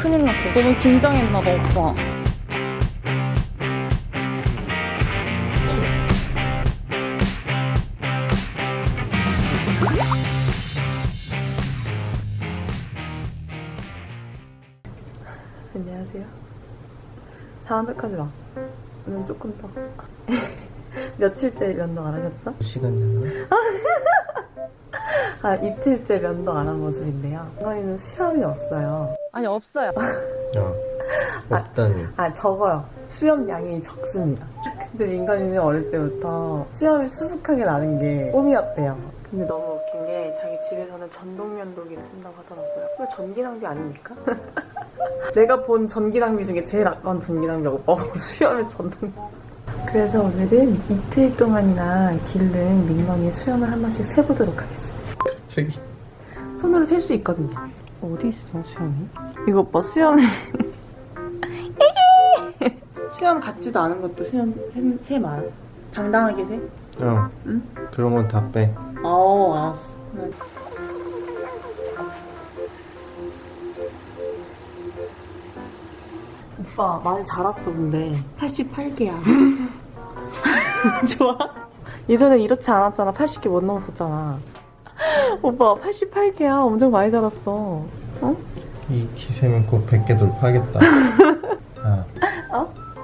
큰일 났어. 너무 긴장했나봐, 오빠. 안녕하세요. 잘한 척하지 마. 오늘 조금 더. 며칠째 면도 안 하셨죠? 2시간 아, 이틀째 면도 안 한 모습인데요. 이거는 수염이 없어요. 아니, 없어요. 없다니. 적어요. 수염량이 적습니다. 근데 민간인은 어릴 때부터 수염이 수북하게 나는 게 꿈이었대요. 근데 너무 웃긴 게 자기 집에서는 전동면도기를 쓴다고 하더라고요. 이거 전기낭비 아닙니까? 내가 본 전기낭비 중에 제일 아까운 전기낭비 오빠가 수염을 전동면도. 그래서 오늘은 이틀 동안이나 기른 민건이 수염을 한 번씩 세보도록 하겠습니다. 저기. 손으로 셀 수 있거든요. 어디 있어, 수염이? 이거 오빠 수염. 수염 같지도 않은 것도 수염 세마요? 당당하게 세? 응? 그런 건 다 빼. 알았어. 오빠 많이 자랐어. 근데 88개야. 좋아? 예전에 이렇지 않았잖아. 80개 못 넘었었잖아. 오빠 88개야. 엄청 많이 자랐어. 어? 이 기세면 꼭 100개 돌파하겠다. 야,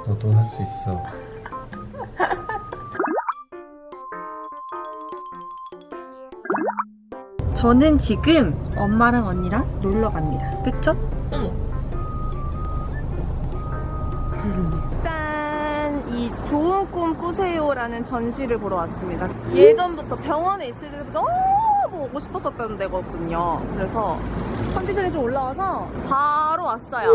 너도 할 수 있어. 저는 지금 엄마랑 언니랑 놀러 갑니다. 그쵸? 짠! 이 좋은 꿈 꾸세요라는 전시를 보러 왔습니다. 예전부터 병원에 있을 때부터 너무 오고 싶었었던 데거든요. 그래서 컨디션이 좀 올라와서 바로 왔어요.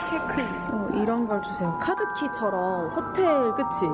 체크인. 이런 걸 주세요. 카드키처럼 호텔, 그치?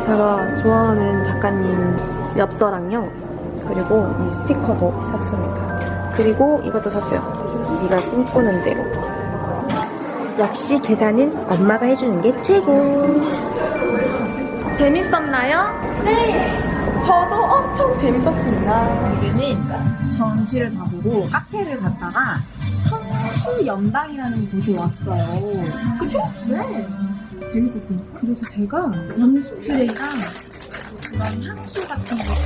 제가 좋아하는 작가님 엽서랑요, 그리고 이 스티커도 샀습니다. 그리고 이것도 샀어요. 네가 꿈꾸는 대로. 역시 계산은 엄마가 해주는 게 최고. 재밌었나요? 네! 저도 엄청 재밌었습니다. 지금은 전시를 다 보고 카페를 갔다가 성수연방이라는 곳에 왔어요. 그쵸? 네! 재밌었어요. 그래서 제가 연스프레이랑 그런 향수 같은 거를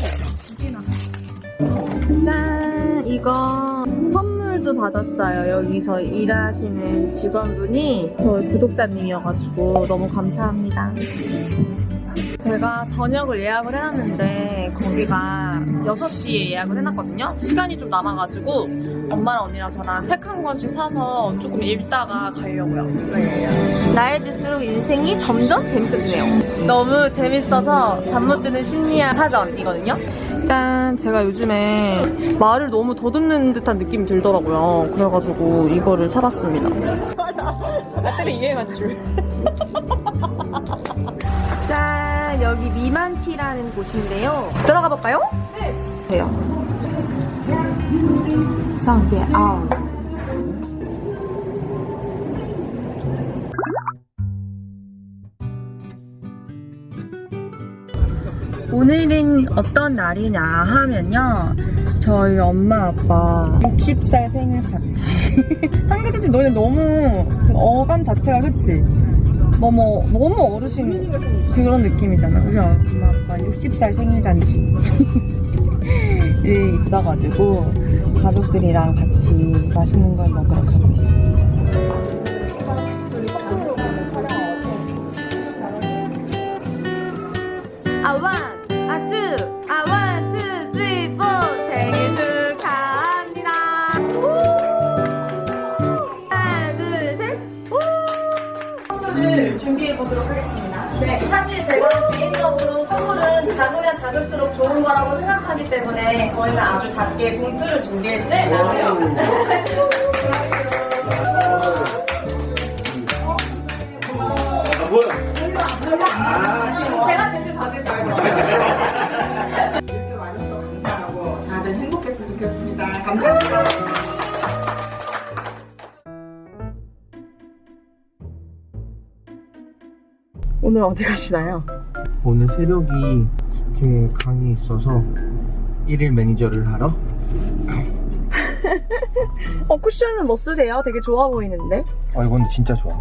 2개나 샀어요. 짠! 이거 선물도 받았어요. 여기서 일하시는 직원분이 저희 구독자님이어가지고 너무 감사합니다. 제가 저녁을 예약을 해놨는데 거기가 6시에 예약을 해놨거든요. 시간이 좀 남아가지고 엄마랑 언니랑 저랑 책 한 권씩 사서 조금 읽다가 가려고요. 나이 들수록 인생이 점점 재밌어지네요. 너무 재밌어서 잠 못 드는 심리학 사전이거든요. 짠! 제가 요즘에 말을 너무 더듬는 듯한 느낌이 들더라고요. 그래가지고 이거를 사봤습니다. 맞아. 나 때문에 이해한 줄. 짠! 여기 미만티라는 곳인데요. 들어가 볼까요? 네. 돼요. 상대 아웃. 오늘은 어떤 날이냐 하면요, 저희 엄마 아빠 60살 생일 파티. 한국에서 너네 너무 어감 자체가, 그치? 너무 어르신 그런 느낌이잖아. 우리 엄마 아빠 60살 생일 잔치 이 있어가지고 가족들이랑 같이 맛있는 걸 먹으러 가고 있습니다. 원, 투, 쓰리, 포. 생일 축하합니다. 하나, 둘, 셋. 선물을 준비해 보도록 하겠습니다. 네, 사실 제가 개인적으로 선물은 작으면 작을수록 좋은 거라고 생각하기 때문에 저희는 아주 작게 봉투를 준비했어요. 제가 대신 받을게요. 이렇게 와줘서 감사하고 다들 행복했으면 좋겠습니다. 감사합니다. 오늘 어디 가시나요? 오늘 새벽이 이렇게 강이 있어서 1일 매니저를 하러 쿠션은 뭐 쓰세요? 되게 좋아 보이는데? 이거 근데 진짜 좋아.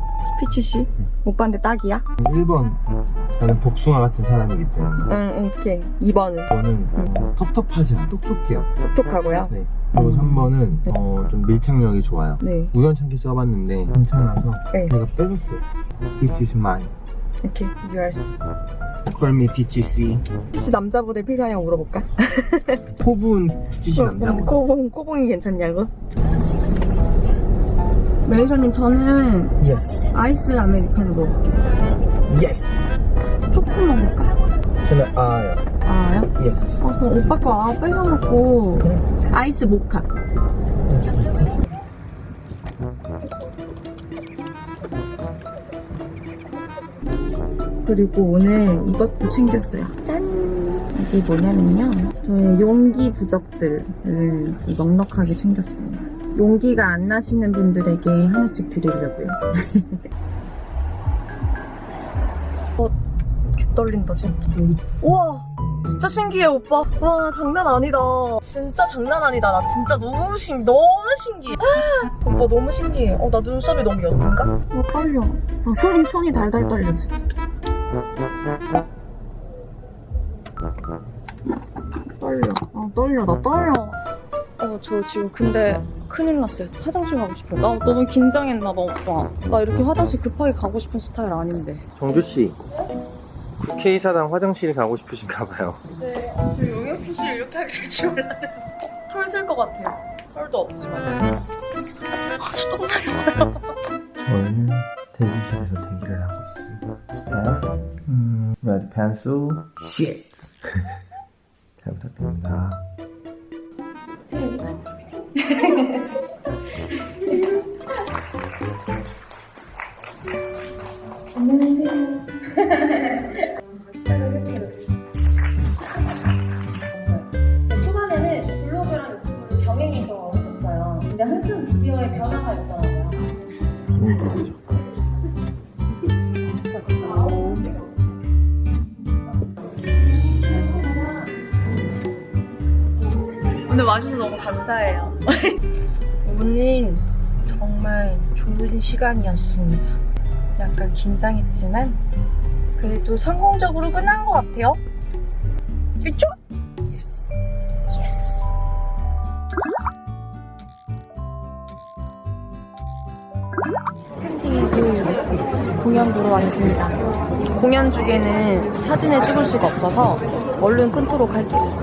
피치씨? 오빠한테 딱이야? 1번 나는 복숭아 같은 사람이기 때문에 응, 오케이. 2번은? 이거는 텁텁하지 않아 똑똑해요. 똑똑하고요? 네. 그리고 3번은 좀 밀착력이 좋아요. 네. 우연찮게 써봤는데 괜찮아서 네. 제가 뺏었어요. This is mine. 오케이, yours. Call me PGC. 혹시 남자 모델 필요하냐고 물어볼까? 포분 PGC 남자 모델. 코봉이 괜찮냐고? 매니저님, 저는 Yes. 아이스 아메리카노 먹을게요. Yes. 초코 먹을까? 저는 아요. 아요? Yes. 그럼 오빠 거 뺏어놓고 아이스 모카. 그리고 오늘 이것도 챙겼어요. 짠! 이게 뭐냐면요, 저의 용기 부적들을 넉넉하게 챙겼습니다. 용기가 안 나시는 분들에게 하나씩 드리려고요. 개 떨린다 진짜. 우와, 진짜 신기해 오빠. 와, 장난 아니다. 진짜 장난 아니다. 나 진짜 너무 신기해. 오빠 너무 신기해. 나 눈썹이 너무 옅은가? 떨려. 손이 달달 떨려 지금. 떨려. 나 떨려. 저 지금 근데 큰일 났어요. 화장실 가고 싶어요. 나 너무 긴장했나 봐, 오빠. 나 이렇게 화장실 급하게 가고 싶은 스타일 아닌데. 정주씨, 국회의사당 화장실에 가고 싶으신가 봐요. 네, 저 영양표실 이렇게 하기 줄 몰랐는데. 털 쓸 것 같아요. 털도 없지만. 아주 똥mar이 와요. 저희는 대기실에서 대기를 하고 있습니다. Staff, red pencil, shit. 잘 부탁드립니다. 초반에는 블로그랑 유튜브를 병행해서 했었어요. 근데 항상 미디어에 변화가 있더라고요. 그렇죠. 오늘 와주셔서 너무 감사해요. 오늘 정말 좋은 시간이었습니다. 약간 긴장했지만 그래도 성공적으로 끝난 것 같아요. 그쵸? 예스. 스탠딩에서 공연 보러 왔습니다. 공연 중에는 사진을 찍을 수가 없어서 얼른 끊도록 할게요.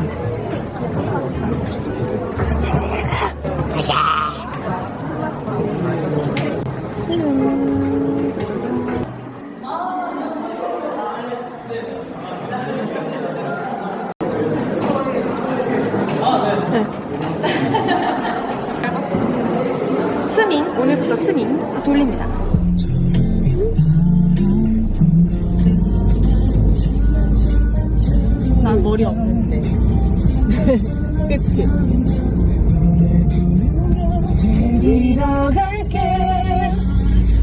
스밍, 오늘부터 스밍 돌립니다. 난 머리 없는데. 그치? 데리러 갈게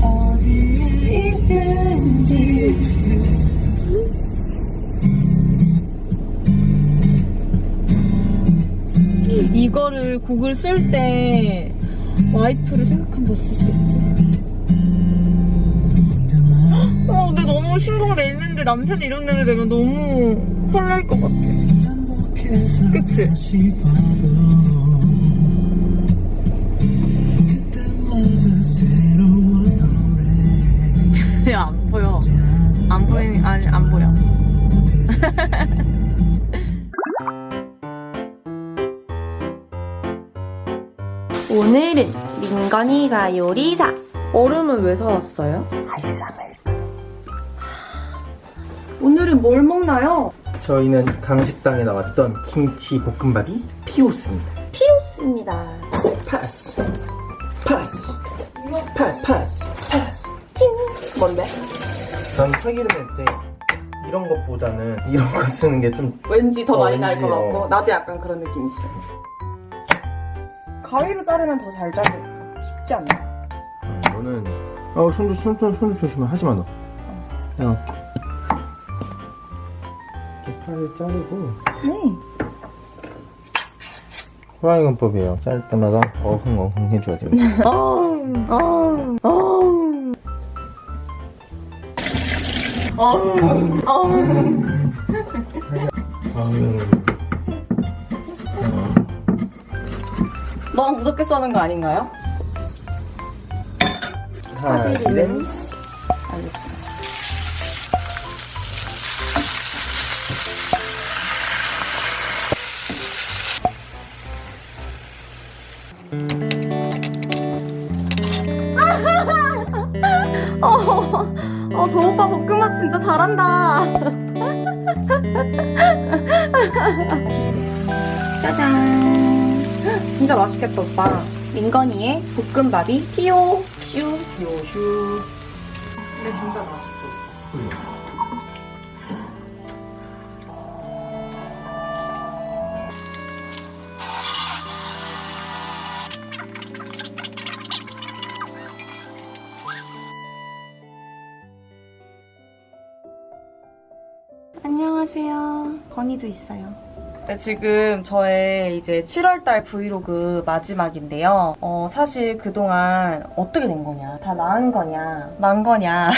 어디에 있든지. 이거를 곡을 쓸 때 와이프를 생각하면서 쓰시겠지? 근데 너무 신곡을 냈는데 남편이 이런 노래 되면 너무 설렐 것 같아. 그치? 야, 안 보여. 안 보이니, 아니, 안 보여. 오늘은 민건이가 요리사. 얼음은 왜 사왔어요? 아이스 아메리카노. 오늘은 뭘 먹나요? 저희는 강식당에 나왔던 김치 볶음밥이 피오스입니다. 피오스입니다. 파스 파스 파스 파스 파스. 찡! 뭔데? 전 파기름 낼때 이런 것보다는 이런 거 쓰는 게 좀 왠지 더 많이 날 왠지, 것 같고 나도 약간 그런 느낌 있어. 가위로 자르면 더 잘 자르 쉽지 않나? 너는 손 조심해. 하지마 너. 알았어. 야. 팔을 자르고 네. 후라이 건법이에요. 자를 때마다 어흥 해줘야 돼요. 너무 무섭게 써는 거 아닌가요? 하이렌. 알겠습니다. 저 오빠 볶음밥 진짜 잘한다. 짜잔. 진짜 맛있겠다, 오빠. 민건이의 볶음밥이 피오 슈 요슈. 근데 진짜 맛있어. 안녕하세요. 건이도 있어요. 네, 지금 저의 이제 7월달 브이로그 마지막인데요. 사실 그동안 어떻게 된 거냐, 다 나은 거냐, 만 거냐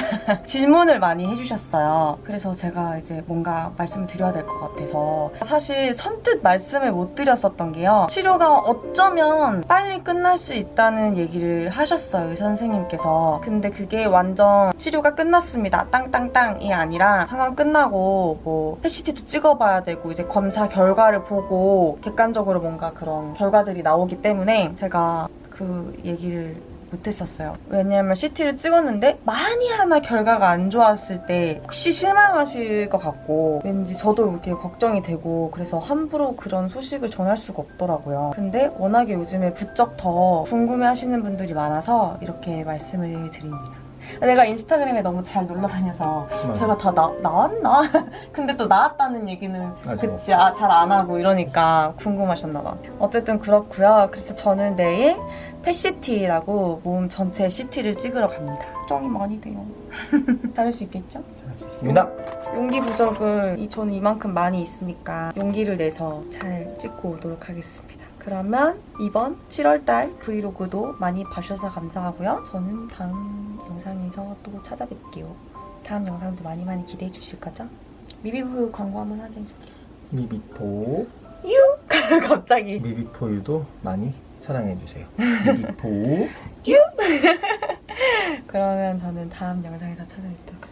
질문을 많이 해주셨어요. 그래서 제가 이제 뭔가 말씀을 드려야 될 것 같아서 사실 선뜻 말씀을 못 드렸었던 게요. 치료가 어쩌면 빨리 끝날 수 있다는 얘기를 하셨어요, 의사 선생님께서. 근데 그게 완전 치료가 끝났습니다, 땅땅땅이 아니라 항암 끝나고 뭐 PET도 찍어봐야 되고 이제 검사 결과를 보고 객관적으로 뭔가 그런 결과들이 나오기 때문에 제가 그 얘기를 못했었어요. 왜냐면 CT를 찍었는데 만이 하나 결과가 안 좋았을 때 혹시 실망하실 것 같고 왠지 저도 이렇게 걱정이 되고 그래서 함부로 그런 소식을 전할 수가 없더라고요. 근데 워낙에 요즘에 부쩍 더 궁금해하시는 분들이 많아서 이렇게 말씀을 드립니다. 내가 인스타그램에 너무 잘 놀러 다녀서 제가 다 나왔나? 근데 또 나왔다는 얘기는 그치 잘 안 하고 이러니까 궁금하셨나봐. 어쨌든 그렇고요. 그래서 저는 내일 PET라고 몸 전체 CT를 찍으러 갑니다. 걱정이 많이 돼요. 잘할 수 있겠죠? 잘할 수 있습니다. 용기 부족을 저는 이만큼 많이 있으니까 용기를 내서 잘 찍고 오도록 하겠습니다. 그러면 이번 7월달 브이로그도 많이 봐주셔서 감사하고요. 저는 다음 영상에서 또 찾아뵐게요. 다음 영상도 많이 기대해 주실 거죠? 미비포유 광고 한번 하게 해줄게요. 미비포 갑자기 미비포유도 많이 사랑해주세요. 미비포 그러면 저는 다음 영상에서 찾아뵙도록